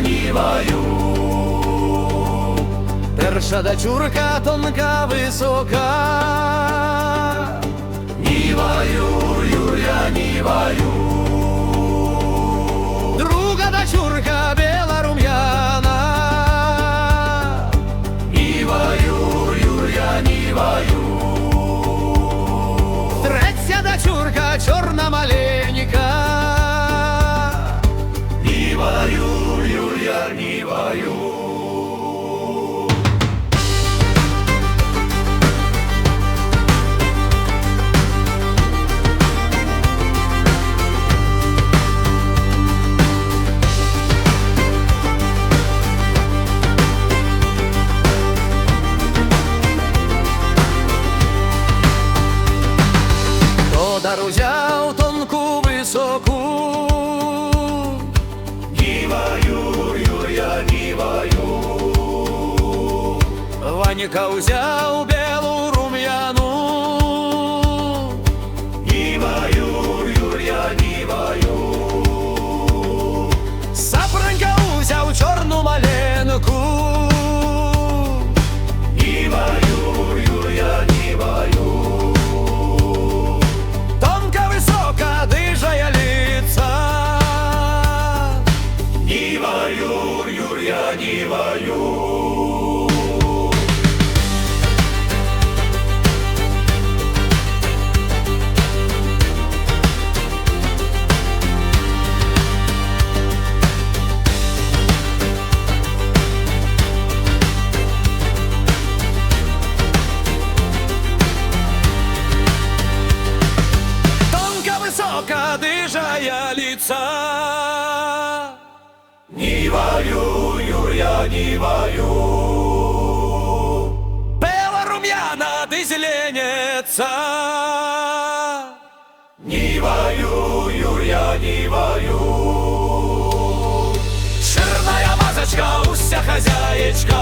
ніваю. Перша дочурка тонка, висока, ніваю, Юр'я, ніваю. Друга дочурка біла, рум'яна, ніваю, Юр'я, ніваю. Третя дочурка чорна, маленька, ніваю, Юр'я, ніваю. Тодар узяв тонку, високу, ніваю, Юр'я, ніваю. Ванька узяв білу, рум'яну, ніваю, Юр'я, ніваю. Сапранька узяв чорну, маленьку, ніваю, Юр'я, ніваю. Дыжая лица, ніваю, Юр'я, ніваю. Высоко дыжая лица, ніваю, Юр'я, ніваю. Бела, рум'яна, ды зеленеца, ніваю, Юр'я, ніваю. Жирная мазочка, уся хозяечка,